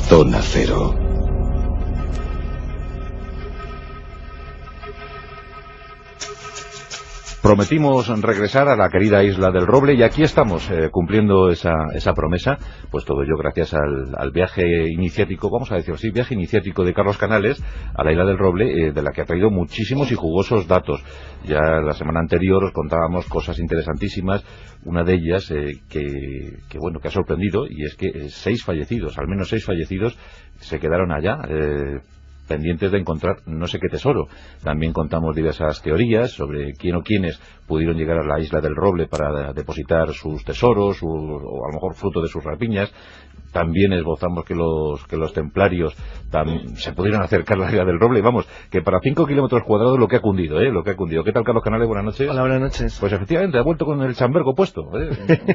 Zona Cero. Prometimos regresar a la querida Isla del Roble y aquí estamos cumpliendo esa promesa, pues todo ello gracias al viaje iniciático, vamos a decirlo así, viaje iniciático de Carlos Canales a la Isla del Roble, de la que ha traído muchísimos y jugosos datos. Ya la semana anterior os contábamos cosas interesantísimas, una de ellas que ha sorprendido, y es que al menos seis fallecidos se quedaron allá, pendientes de encontrar no sé qué tesoro. También contamos diversas teorías sobre quién o quiénes pudieron llegar a la Isla del Roble para depositar sus tesoros o a lo mejor fruto de sus rapiñas. También esbozamos que los templarios se pudieron acercar a la Isla del Roble. Vamos, que para 5 kilómetros cuadrados lo que ha cundido. ¿Qué tal, Carlos Canales? Buenas noches. Hola, buenas noches. Pues efectivamente, ha vuelto con el chambergo puesto.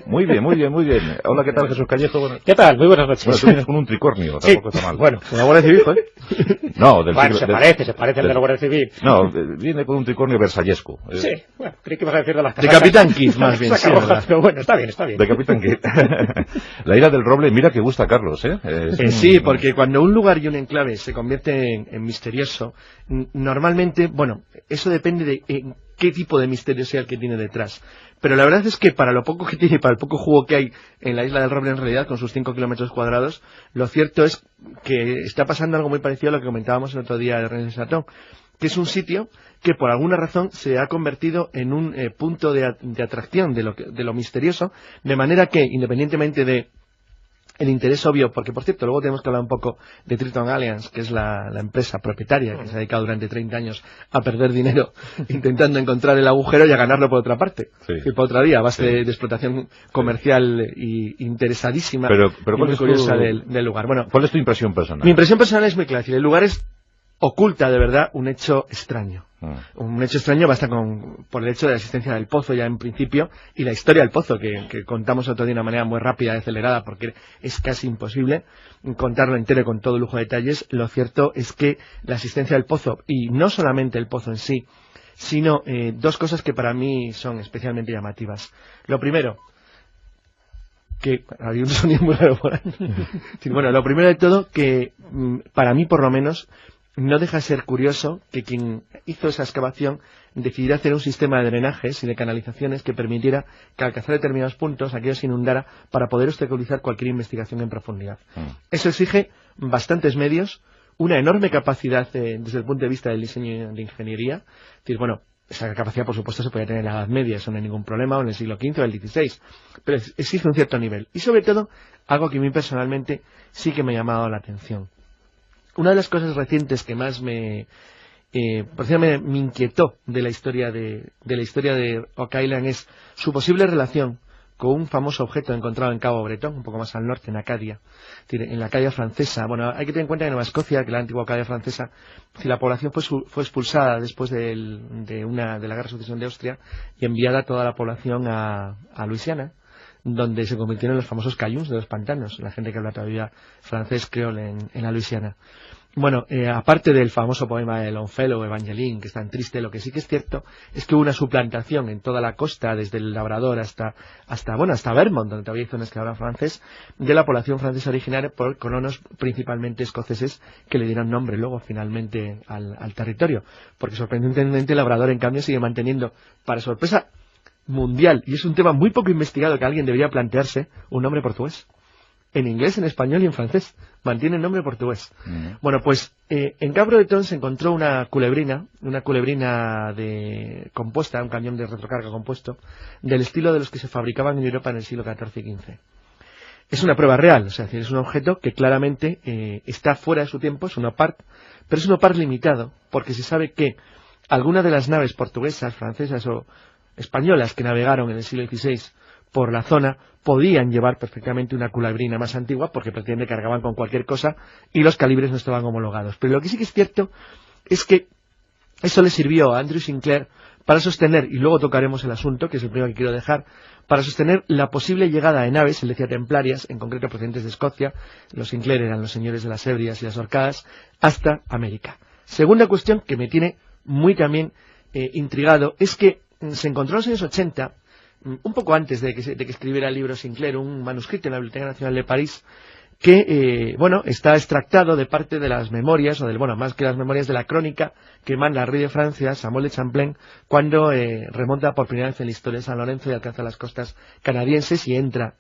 Muy bien. Hola, ¿qué tal, Jesús Callejo? Bueno, ¿qué tal? Muy buenas noches. Bueno, tú vienes con un tricornio, tampoco está mal. Bueno, una Guardia Civil, No, se parece al de la Guardia Civil. No, viene con un tricornio versallesco. Sí, bueno, creí que ibas a decir de las casacas. De Capitán Kidd, más bien. Sí, pero bueno, está bien. De Capitán Kidd. La Isla del Roble, mira que gusta, Carlos, ¿eh? Sí, porque cuando un lugar y un enclave se convierte en misterioso, normalmente, bueno, eso depende de qué tipo de misterio sea el que tiene detrás. Pero la verdad es que para lo poco que tiene, para el poco jugo que hay en la Isla del Roble en realidad, con sus 5 kilómetros cuadrados, lo cierto es que está pasando algo muy parecido a lo que comentábamos el otro día de René Satón, que es un sitio que por alguna razón se ha convertido en un punto de atracción de lo misterioso, de manera que, independientemente de el interés obvio, porque por cierto, luego tenemos que hablar un poco de Triton Alliance, que es la empresa propietaria que se ha dedicado durante 30 años a perder dinero intentando encontrar el agujero y a ganarlo por otra parte. Sí. Y por otra vía, a base de explotación comercial y interesadísima pero y muy curiosa del lugar. Bueno, ¿cuál es tu impresión personal? Mi impresión personal es muy clara. El lugar oculta de verdad un hecho extraño. Un hecho extraño basta por el hecho de la existencia del pozo ya en principio y la historia del pozo que contamos otro día de una manera muy rápida y acelerada porque es casi imposible contarlo entero con todo lujo de detalles. Lo cierto es que la existencia del pozo, y no solamente el pozo en sí, sino dos cosas que para mí son especialmente llamativas. Lo primero, que había un sonido muy raro por ahí. Bueno, lo primero de todo, que para mí por lo menos no deja de ser curioso que quien hizo esa excavación decidiera hacer un sistema de drenajes y de canalizaciones que permitiera que al alcanzar determinados puntos aquello se inundara para poder obstaculizar cualquier investigación en profundidad. Eso exige bastantes medios, una enorme capacidad desde el punto de vista del diseño de ingeniería. Es decir, bueno, esa capacidad por supuesto se podía tener en la Edad Media, eso no hay ningún problema, o en el siglo XV o el XVI, pero exige un cierto nivel. Y sobre todo, algo que a mí personalmente sí que me ha llamado la atención. Una de las cosas recientes que más me inquietó de la historia de Oak Island es su posible relación con un famoso objeto encontrado en Cabo Bretón, un poco más al norte, en Acadia, en la Acadia francesa. Bueno, hay que tener en cuenta que en Nueva Escocia, que la antigua Acadia francesa, la población fue expulsada después de la Guerra de Sucesión de Austria y enviada toda la población a Luisiana, donde se convirtieron en los famosos cayús de los pantanos, la gente que habla todavía francés creole en la Luisiana. Bueno, aparte del famoso poema de Longfellow, Evangeline, que es tan triste, lo que sí que es cierto es que hubo una suplantación en toda la costa, desde el Labrador hasta Vermont, donde todavía hay zonas que hablan francés, de la población francesa originaria por colonos principalmente escoceses que le dieron nombre luego finalmente al territorio, porque sorprendentemente el Labrador en cambio sigue manteniendo, para sorpresa mundial, y es un tema muy poco investigado que alguien debería plantearse, un nombre portugués. En inglés, en español y en francés. Mantiene el nombre portugués. Bueno, pues en Cabo Bretón se encontró una culebrina compuesta, un cañón de retrocarga compuesto, del estilo de los que se fabricaban en Europa en el siglo XIV y XV. Es una prueba real, o sea, es un objeto que claramente está fuera de su tiempo, es un opart, pero es un opart limitado, porque se sabe que algunas de las naves portuguesas, francesas o españolas que navegaron en el siglo XVI por la zona podían llevar perfectamente una culebrina más antigua porque prácticamente cargaban con cualquier cosa y los calibres no estaban homologados. Pero lo que sí que es cierto es que eso le sirvió a Andrew Sinclair para sostener, y luego tocaremos el asunto, que es el primero que quiero dejar, para sostener la posible llegada de naves, él decía templarias, en concreto procedentes de Escocia, los Sinclair eran los señores de las Hebridas y las Orcadas, hasta América. Segunda cuestión que me tiene muy también intrigado es que se encontró en los años 80, un poco antes de que escribiera el libro Sinclair, un manuscrito en la Biblioteca Nacional de París, que, está extractado de parte de las memorias, más que las memorias, de la crónica que manda al rey de Francia, Samuel de Champlain, cuando remonta por primera vez en la historia de San Lorenzo y alcanza las costas canadienses y entra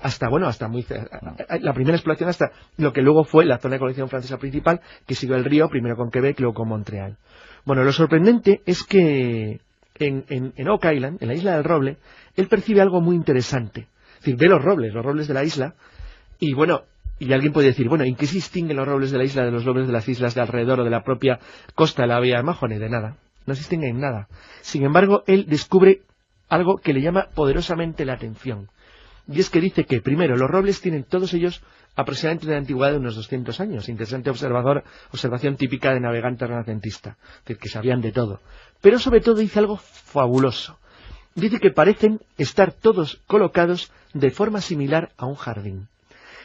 hasta la primera exploración hasta lo que luego fue la zona de colección francesa principal, que siguió el río, primero con Quebec y luego con Montreal. Bueno, lo sorprendente es que en Oak Island, en la isla del roble, él percibe algo muy interesante. Es decir, ve los robles de la isla, y alguien puede decir, ¿en qué se distinguen los robles de la isla de los robles de las islas de alrededor o de la propia costa de la Bahía de Mahone? De nada, no se distinguen en nada. Sin embargo, él descubre algo que le llama poderosamente la atención. Y es que dice que, primero, los robles tienen todos ellos aproximadamente una antigüedad de unos 200 años. Interesante observación típica de navegante renacentista. Es decir, que sabían de todo. Pero sobre todo dice algo fabuloso. Dice que parecen estar todos colocados de forma similar a un jardín.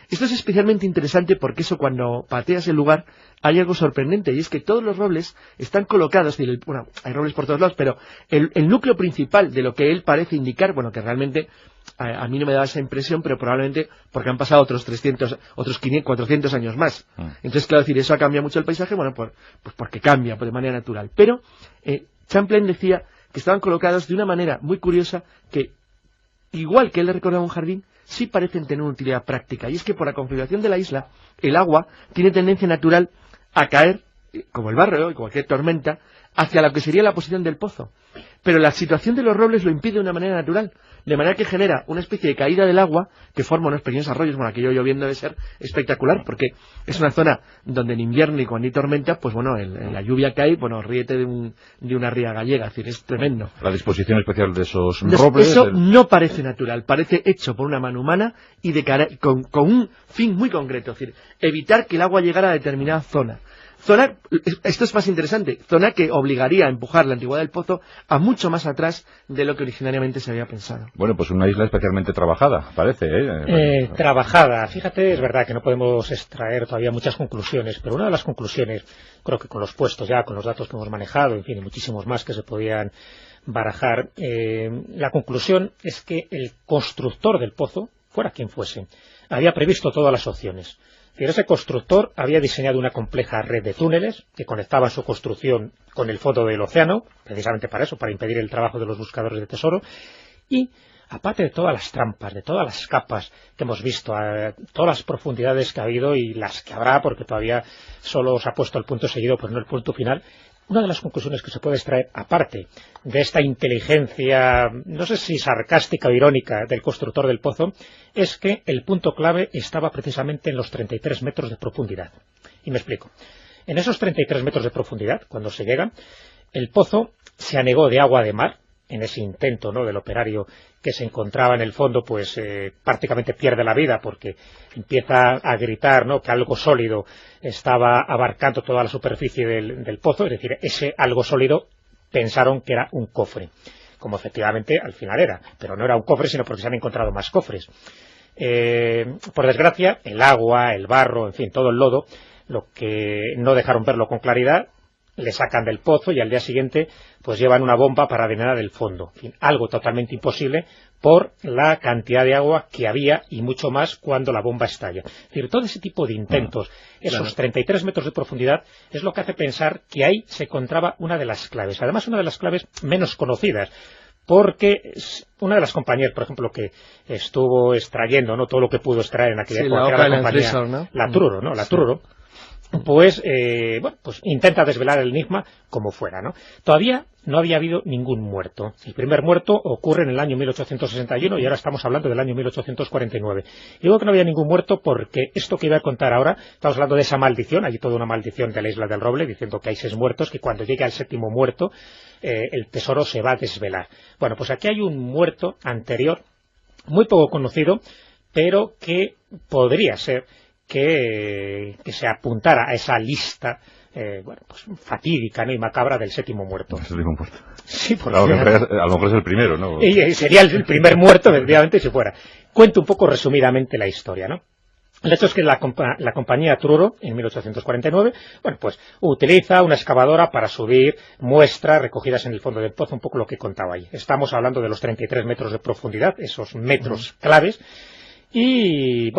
Esto es especialmente interesante porque cuando pateas el lugar hay algo sorprendente, y es que todos los robles están colocados, hay robles por todos lados, pero el núcleo principal de lo que él parece indicar, que realmente a mí no me da esa impresión, pero probablemente porque han pasado otros 300, otros 500, 400 años más. Entonces, claro, decir, eso ha cambiado mucho el paisaje, pues porque cambia de manera natural. Pero Champlain decía que estaban colocados de una manera muy curiosa que, igual que él le recordaba un jardín, sí parecen tener una utilidad práctica, y es que por la configuración de la isla, el agua tiene tendencia natural a caer, como el barro y cualquier tormenta, hacia lo que sería la posición del pozo. Pero la situación de los robles lo impide de una manera natural, de manera que genera una especie de caída del agua que forma unos pequeños arroyos. Aquello lloviendo debe ser espectacular, porque es una zona donde en invierno y cuando hay tormenta, la lluvia cae, ríete de una ría gallega, es decir, es tremendo. La disposición especial de esos robles... Eso no parece natural, parece hecho por una mano humana y con un fin muy concreto, es decir, evitar que el agua llegara a determinada zona. Esto es más interesante, zona que obligaría a empujar la antigüedad del pozo a mucho más atrás de lo que originariamente se había pensado. Bueno, pues una isla especialmente trabajada, parece, Trabajada. Fíjate, es verdad que no podemos extraer todavía muchas conclusiones, pero una de las conclusiones, creo que con los puestos ya, con los datos que hemos manejado, en fin, y muchísimos más que se podían barajar, la conclusión es que el constructor del pozo, fuera quien fuese, había previsto todas las opciones. Ese constructor había diseñado una compleja red de túneles que conectaban su construcción con el fondo del océano, precisamente para eso, para impedir el trabajo de los buscadores de tesoro, y aparte de todas las trampas, de todas las capas que hemos visto, todas las profundidades que ha habido y las que habrá, porque todavía solo se ha puesto el punto seguido, pues no el punto final. Una de las conclusiones que se puede extraer, aparte de esta inteligencia, no sé si sarcástica o irónica, del constructor del pozo, es que el punto clave estaba precisamente en los 33 metros de profundidad. Y me explico. En esos 33 metros de profundidad, cuando se llega, el pozo se anegó de agua de mar. En ese intento, ¿no?, del operario que se encontraba en el fondo, prácticamente pierde la vida porque empieza a gritar, ¿no?, que algo sólido estaba abarcando toda la superficie del pozo. Es decir, ese algo sólido pensaron que era un cofre, como efectivamente al final era, pero no era un cofre, sino porque se han encontrado más cofres. Por desgracia, el agua, el barro, en fin, todo el lodo, lo que no dejaron verlo con claridad, le sacan del pozo y al día siguiente llevan una bomba para drenar el fondo. En fin, algo totalmente imposible por la cantidad de agua que había y mucho más cuando la bomba estalla. Es decir, todo ese tipo de intentos, esos 33 metros de profundidad, es lo que hace pensar que ahí se encontraba una de las claves. Además, una de las claves menos conocidas, porque una de las compañías, por ejemplo, que estuvo extrayendo, ¿no?, todo lo que pudo extraer en aquella época, era la compañía, ¿no?, la Truro, ¿no?, la Truro, intenta desvelar el enigma como fuera, ¿no? Todavía no había habido ningún muerto. El primer muerto ocurre en el año 1861 y ahora estamos hablando del año 1849. Digo que no había ningún muerto porque esto que iba a contar ahora, estamos hablando de esa maldición, hay toda una maldición de la isla del Roble diciendo que hay 6 muertos, que cuando llegue al 7º muerto el tesoro se va a desvelar. Bueno, pues aquí hay un muerto anterior, muy poco conocido, pero que podría ser que se apuntara a esa lista fatídica, ¿no?, y macabra del 7º muerto. El 7º muerto. Sí, porque a lo mejor es el primero, ¿no? Y sería el primer muerto, efectivamente, si fuera. Cuento un poco resumidamente la historia, ¿no? El hecho es que la compañía Truro, en 1849, utiliza una excavadora para subir muestras recogidas en el fondo del pozo, un poco lo que contaba ahí. Estamos hablando de los 33 metros de profundidad, esos metros claves, y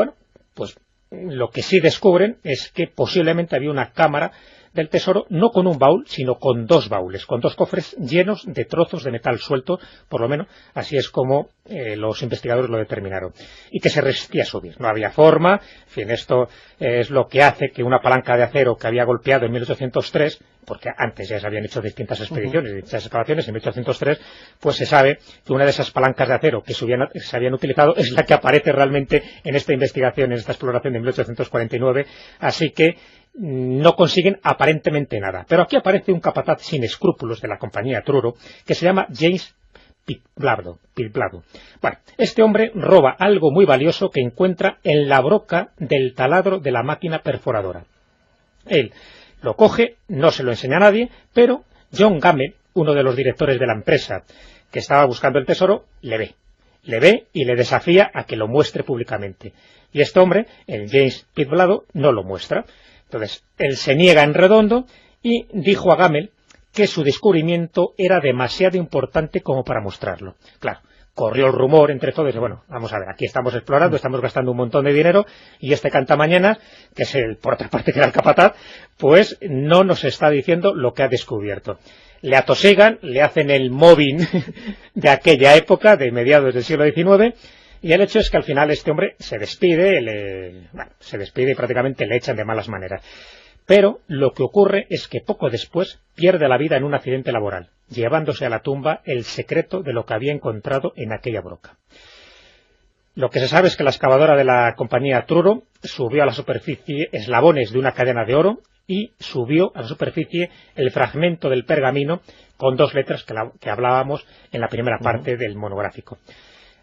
lo que sí descubren es que posiblemente había una cámara del tesoro, no con un baúl, sino con 2 baúles, con 2 cofres llenos de trozos de metal suelto, por lo menos así es como los investigadores lo determinaron, y que se resistía a subir. No había forma, en fin, esto es lo que hace que una palanca de acero que había golpeado en 1803, porque antes ya se habían hecho distintas expediciones, distintas excavaciones, en 1803, pues se sabe que una de esas palancas de acero que se habían utilizado es la que aparece realmente en esta investigación, en esta exploración de 1849, así que no consiguen aparentemente nada. Pero aquí aparece un capataz sin escrúpulos de la compañía Truro, que se llama James Pitblado. Bueno, este hombre roba algo muy valioso que encuentra en la broca del taladro de la máquina perforadora. Él lo coge, no se lo enseña a nadie, pero John Gamble, uno de los directores de la empresa que estaba buscando el tesoro, le ve y le desafía a que lo muestre públicamente. Y este hombre, el James Pitblado, no lo muestra. Entonces, él se niega en redondo y dijo a Gamble que su descubrimiento era demasiado importante como para mostrarlo. Claro, corrió el rumor entre todos, y bueno, vamos a ver, aquí estamos explorando, estamos gastando un montón de dinero, y este cantamañanas, que es por otra parte que era el capataz, pues no nos está diciendo lo que ha descubierto. Le atosigan, le hacen el mobbing de aquella época, de mediados del siglo XIX, y el hecho es que al final este hombre se despide, y prácticamente le echan de malas maneras. Pero lo que ocurre es que poco después pierde la vida en un accidente laboral, llevándose a la tumba el secreto de lo que había encontrado en aquella broca. Lo que se sabe es que la excavadora de la compañía Truro subió a la superficie eslabones de una cadena de oro y subió a la superficie el fragmento del pergamino con 2 letras que hablábamos en la primera parte del monográfico.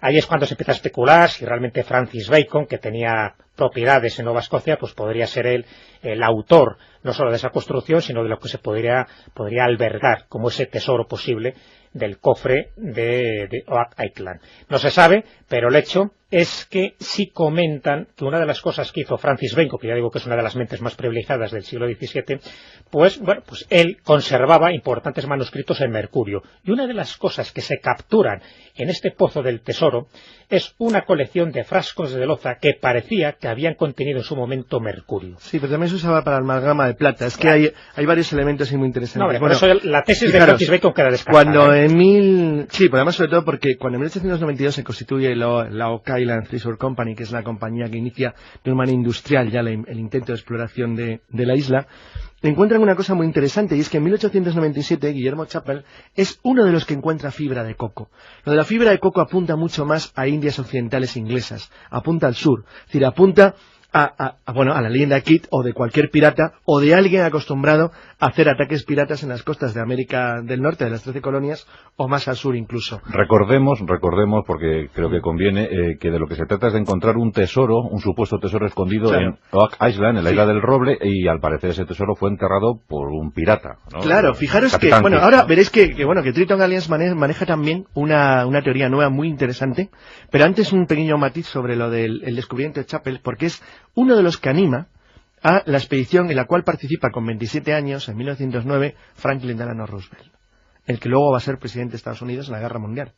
Ahí es cuando se empieza a especular si realmente Francis Bacon, que tenía propiedades en Nueva Escocia, pues podría ser él el autor no solo de esa construcción, sino de lo que se podría albergar como ese tesoro posible del cofre de Oak Island. No se sabe, pero el hecho es que sí comentan que una de las cosas que hizo Francis Bacon, que ya digo que es una de las mentes más privilegiadas del siglo XVII, pues él conservaba importantes manuscritos en mercurio. Y una de las cosas que se capturan en este pozo del tesoro es una colección de frascos de loza que parecía que habían contenido en su momento mercurio. Sí, pero también se usaba para amalgama de plata. Es que hay varios elementos ahí muy interesantes. No, por eso la tesis de Francis Bacon queda descartada. Sí, pero además sobre todo porque cuando en 1892 se constituye la Oak Island Treasure Company, que es la compañía que inicia de una manera industrial ya el intento de exploración de la isla, encuentran una cosa muy interesante, y es que en 1897 Guillermo Chappell es uno de los que encuentra fibra de coco. Lo de la fibra de coco apunta mucho más a Indias occidentales inglesas, apunta al sur, es decir, apunta a la leyenda Kidd o de cualquier pirata o de alguien acostumbrado a hacer ataques piratas en las costas de América del Norte, de las 13 colonias, o más al sur incluso. Recordemos, porque creo que conviene, que de lo que se trata es de encontrar un tesoro, un supuesto tesoro escondido en Oak Island, en la isla del Roble, y al parecer ese tesoro fue enterrado por un pirata, ¿no? Claro, fijaros que, ahora veréis que Triton Alliance maneja también una teoría nueva muy interesante, pero antes un pequeño matiz sobre lo del descubrimiento de Chappell, porque es uno de los que anima a la expedición en la cual participa con 27 años, en 1909, Franklin Delano Roosevelt, el que luego va a ser presidente de Estados Unidos en la Guerra Mundial.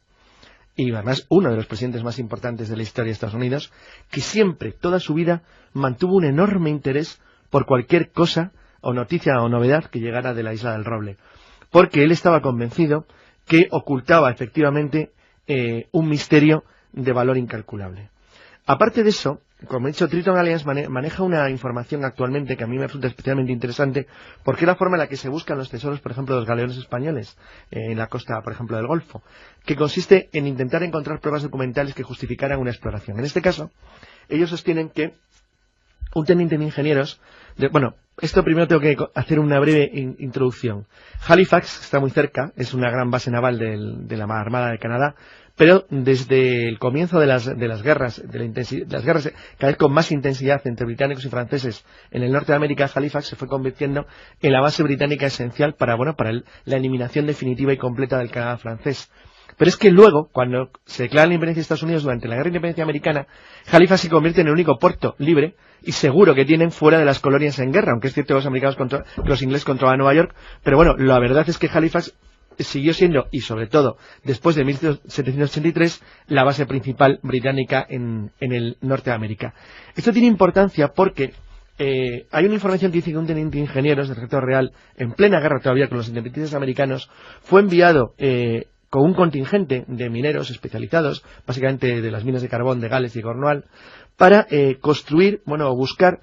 Y además uno de los presidentes más importantes de la historia de Estados Unidos, que siempre, toda su vida, mantuvo un enorme interés por cualquier cosa o noticia o novedad que llegara de la isla del Roble. Porque él estaba convencido que ocultaba efectivamente un misterio de valor incalculable. Aparte de eso, como he dicho, Triton Alliance maneja una información actualmente que a mí me resulta especialmente interesante, porque es la forma en la que se buscan los tesoros, por ejemplo, de los galeones españoles en la costa, por ejemplo, del Golfo, que consiste en intentar encontrar pruebas documentales que justificaran una exploración. En este caso, ellos sostienen que un teniente de ingenieros, esto primero tengo que hacer una breve introducción. Halifax está muy cerca, es una gran base naval de la Armada de Canadá, pero desde el comienzo de las guerras, las guerras cada vez con más intensidad entre británicos y franceses en el norte de América, Halifax se fue convirtiendo en la base británica esencial para la eliminación definitiva y completa del Canadá francés. Pero es que luego, cuando se declara la independencia de Estados Unidos durante la Guerra de Independencia Americana, Halifax se convierte en el único puerto libre y seguro que tienen fuera de las colonias en guerra, aunque es cierto que los ingleses controlaban Nueva York, pero la verdad es que Halifax siguió siendo, y sobre todo después de 1783, la base principal británica en el norte de América. Esto tiene importancia porque hay una información que dice que un teniente de ingenieros del Ejército Real, en plena guerra todavía con los independientes americanos, fue enviado con un contingente de mineros especializados, básicamente de las minas de carbón de Gales y Cornwall, para construir, o buscar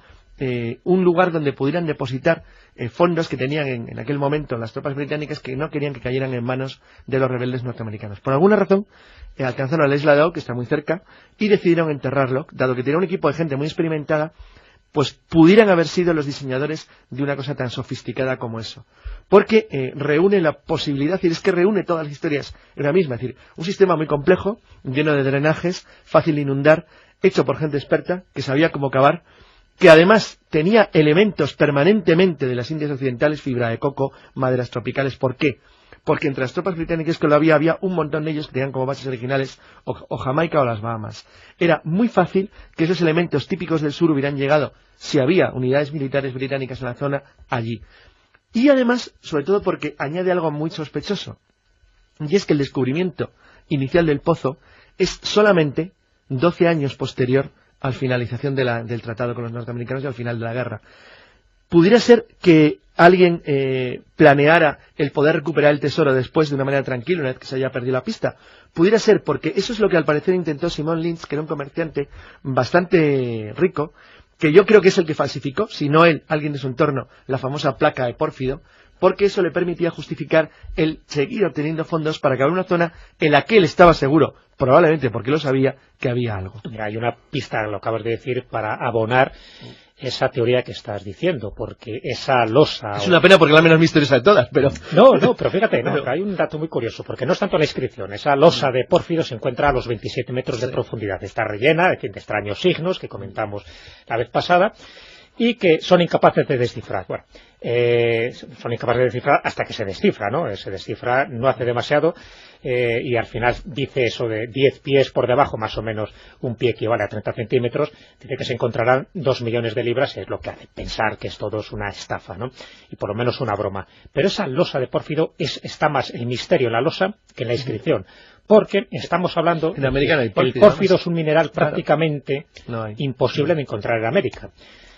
un lugar donde pudieran depositar fondos que tenían en aquel momento las tropas británicas, que no querían que cayeran en manos de los rebeldes norteamericanos. Por alguna razón alcanzaron a la isla de Oak, que está muy cerca, y decidieron enterrarlo, dado que tenía un equipo de gente muy experimentada, pues pudieran haber sido los diseñadores de una cosa tan sofisticada como eso. Porque reúne la posibilidad, es que reúne todas las historias en la misma, es decir, un sistema muy complejo, lleno de drenajes, fácil de inundar, hecho por gente experta, que sabía cómo cavar, que además tenía elementos permanentemente de las Indias Occidentales, fibra de coco, maderas tropicales. ¿Por qué? Porque entre las tropas británicas que lo había un montón de ellos que tenían como bases originales o Jamaica o las Bahamas. Era muy fácil que esos elementos típicos del sur hubieran llegado, si había unidades militares británicas en la zona, allí. Y además, sobre todo porque añade algo muy sospechoso, y es que el descubrimiento inicial del pozo es solamente 12 años posterior a la finalización del tratado con los norteamericanos y al final de la guerra. Pudiera ser que alguien planeara el poder recuperar el tesoro después de una manera tranquila, una vez que se haya perdido la pista. Pudiera ser porque eso es lo que al parecer intentó Simon Lynch, que era un comerciante bastante rico, que yo creo que es el que falsificó, si no él, alguien de su entorno, la famosa placa de pórfido, porque eso le permitía justificar el seguir obteniendo fondos para crear una zona en la que él estaba seguro, probablemente porque lo sabía, que había algo. Mira, hay una pista, lo acabas de decir, para abonar esa teoría que estás diciendo, porque esa losa... Es una pena porque es la menos misteriosa de todas, pero... No, pero fíjate, hay un dato muy curioso, porque no es tanto la inscripción, esa losa de pórfido se encuentra a los 27 metros de profundidad, está rellena de extraños signos que comentamos la vez pasada, y que son incapaces de descifrar. Bueno, son incapaces de descifrar hasta que se descifra, ¿no? Se descifra no hace demasiado y al final dice eso de 10 pies por debajo, más o menos un pie equivale a 30 centímetros, dice que se encontrarán 2 millones de libras, es lo que hace pensar que es todo es una estafa, ¿no? Y por lo menos una broma. Pero esa losa de pórfido está más el misterio en la losa que en la inscripción. Porque estamos hablando en América no hay el pórfido es un mineral prácticamente imposible de encontrar en América.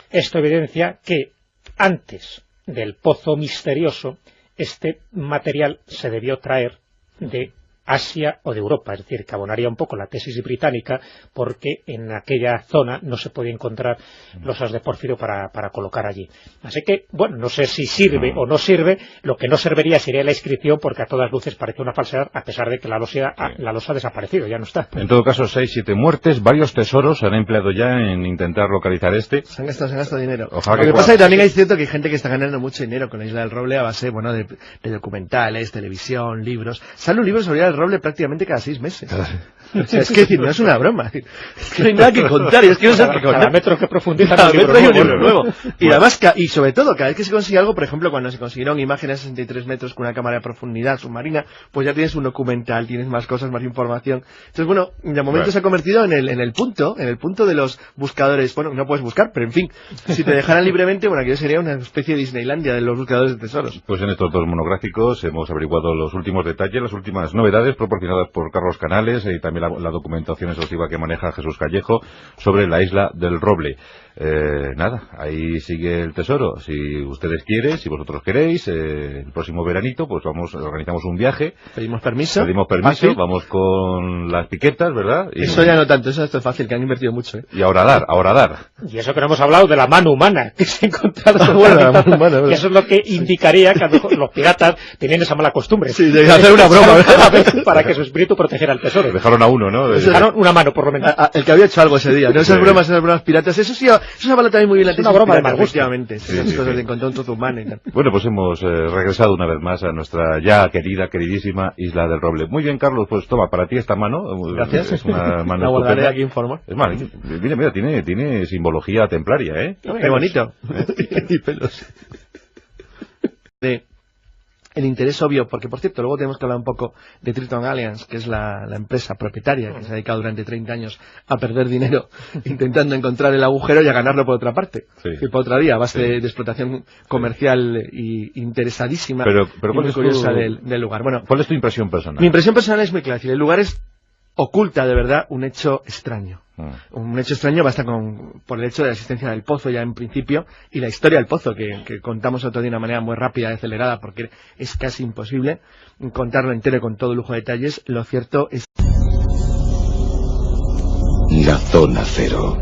Esto evidencia que antes del pozo misterioso este material se debió traer de Asia o de Europa, es decir, que abonaría un poco la tesis británica porque en aquella zona no se podía encontrar losas de pórfido para colocar allí. Así que, bueno, no sé si sirve o no sirve, lo que no serviría sería la inscripción porque a todas luces parece una falsedad a pesar de que la losa ha desaparecido, ya no está. En todo caso, 6-7 muertes, varios tesoros se han empleado ya en intentar localizar este. Se han gastado dinero. Ojalá lo que pasa es que también es cierto que hay gente que está ganando mucho dinero con la Isla del Roble a base, de documentales, televisión, libros. Sale un libro sobre el Roble prácticamente cada 6 meses. O sea, es que no es una broma. Es que no hay nada que contar. Y es que no sé cada metro que profundiza cada metro hay un libro nuevo. Y además, y sobre todo, cada vez que se consigue algo, por ejemplo, cuando se consiguieron imágenes a 63 metros con una cámara de profundidad submarina, pues ya tienes un documental, tienes más cosas, más información. Entonces, bueno, de momento se ha convertido en el punto de los buscadores. Bueno, no puedes buscar, pero en fin, si te dejaran libremente, bueno, aquí sería una especie de Disneylandia de los buscadores de tesoros. Pues en estos 2 monográficos hemos averiguado los últimos detalles, las últimas novedades proporcionadas por Carlos Canales y también la documentación exhaustiva que maneja Jesús Callejo sobre la Isla del Roble. Nada, ahí sigue el tesoro. Si ustedes quieren, si vosotros queréis, el próximo veranito, pues organizamos un viaje. Pedimos permiso, vamos con las piquetas, ¿verdad? Y eso ya no tanto, eso es fácil, que han invertido mucho, ¿eh? Y ahora dar. Y eso que no hemos hablado de la mano humana que se ha encontrado. La mano humana, que eso es lo que indicaría que a lo mejor los piratas tenían esa mala costumbre. Sí, de hacer una broma para que su espíritu protegiera el tesoro. Dejaron a uno, ¿no? Dejaron una mano, por lo menos. El que había hecho algo ese día, ¿no? Esas bromas piratas, eso se habla también muy bien la tesis. Es una broma de mal gusto. Efectivamente, esas cosas de encontrar un trozo humano y tal. Bueno, pues hemos regresado una vez más a nuestra ya queridísima Isla del Roble. Muy bien, Carlos, pues toma, para ti esta mano. Gracias. Es una mano la guardaré aquí en forma. Es más, mira, tiene simbología templaria, ¿eh? Qué bonito. Y pelos. el interés obvio, porque por cierto, luego tenemos que hablar un poco de Triton Alliance, que es la empresa propietaria que se ha dedicado durante 30 años a perder dinero intentando encontrar el agujero y a ganarlo por otra parte, y por otra vía, a base de explotación comercial y interesadísima, pero y muy curiosa del lugar. Bueno, ¿cuál es tu impresión personal? Mi impresión personal es muy clara. El lugar oculta de verdad un hecho extraño. Un hecho extraño basta por el hecho de la existencia del pozo ya en principio y la historia del pozo que contamos otro día de una manera muy rápida y acelerada porque es casi imposible contarlo entero con todo lujo de detalles. Lo cierto es... La zona cero.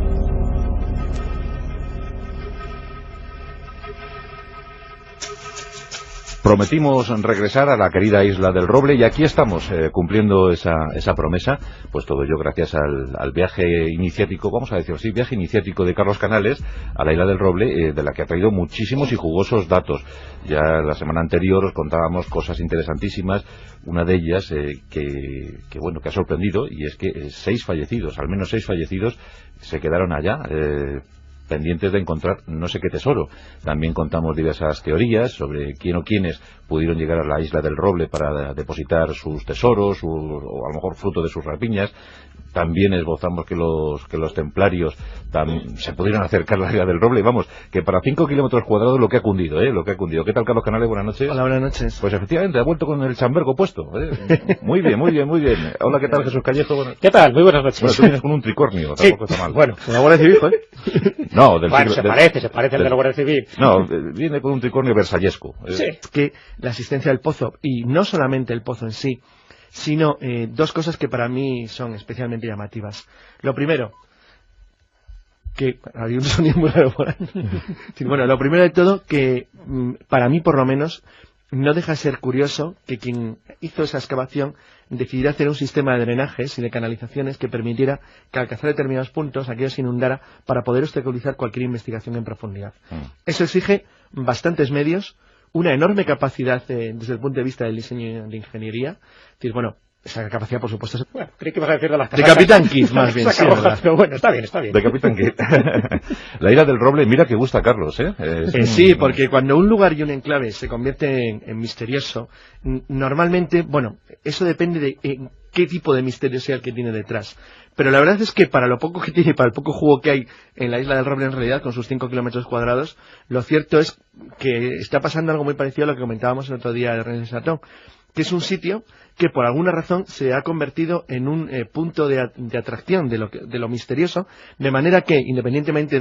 Prometimos regresar a la querida isla del Roble y aquí estamos cumpliendo esa promesa, pues todo ello gracias al viaje iniciático, vamos a decir así, viaje iniciático de Carlos Canales a la isla del Roble, de la que ha traído muchísimos y jugosos datos. Ya la semana anterior os contábamos cosas interesantísimas, una de ellas que ha sorprendido, y es que 6 fallecidos, al menos 6 fallecidos se quedaron allá, pendientes de encontrar no sé qué tesoro. También contamos diversas teorías sobre quién o quiénes pudieron llegar a la isla del Roble para depositar sus tesoros o a lo mejor fruto de sus rapiñas. También esbozamos que los templarios se pudieron acercar a la isla del Roble. Vamos, que para 5 kilómetros cuadrados lo que ha cundido. ¿Qué tal, Carlos Canales? Buenas noches. Hola, buenas noches. Pues efectivamente, ha vuelto con el chambergo puesto. Muy bien. Hola, ¿qué tal, Jesús Callejo? Bueno, ¿qué tal? Muy buenas noches. Bueno, tú vienes con un tricornio, tampoco está mal. Bueno, la Guardia Civil, No, se parece al de la Guardia Civil. No, viene con un tricornio versallesco. Sí. Que la existencia del pozo, y no solamente el pozo en sí, sino 2 cosas que para mí son especialmente llamativas. Lo primero, que había un sonido muy raro por ahí. Bueno, lo primero de todo, que para mí por lo menos no deja de ser curioso que quien hizo esa excavación decidiera hacer un sistema de drenajes y de canalizaciones que permitiera que al cazar determinados puntos aquello se inundara para poder obstaculizar cualquier investigación en profundidad. Eso exige bastantes medios, una enorme capacidad desde el punto de vista del diseño de ingeniería. Es decir, bueno, esa capacidad, por supuesto... Bueno, creí que ibas a decir de las casacas. De Capitán Kidd, más bien, sí, rojas, pero bueno, está bien. De Capitán Kidd. La isla del Roble, mira que gusta Carlos, sí, porque cuando un lugar y un enclave se convierte en misterioso, normalmente, bueno, eso depende de qué tipo de misterio sea el que tiene detrás. Pero la verdad es que para lo poco que tiene, para el poco jugo que hay en la isla del Roble en realidad, con sus 5 kilómetros cuadrados, lo cierto es que está pasando algo muy parecido a lo que comentábamos el otro día de René Satón, que es un sitio que por alguna razón se ha convertido en un punto de atracción de lo misterioso, de manera que, independientemente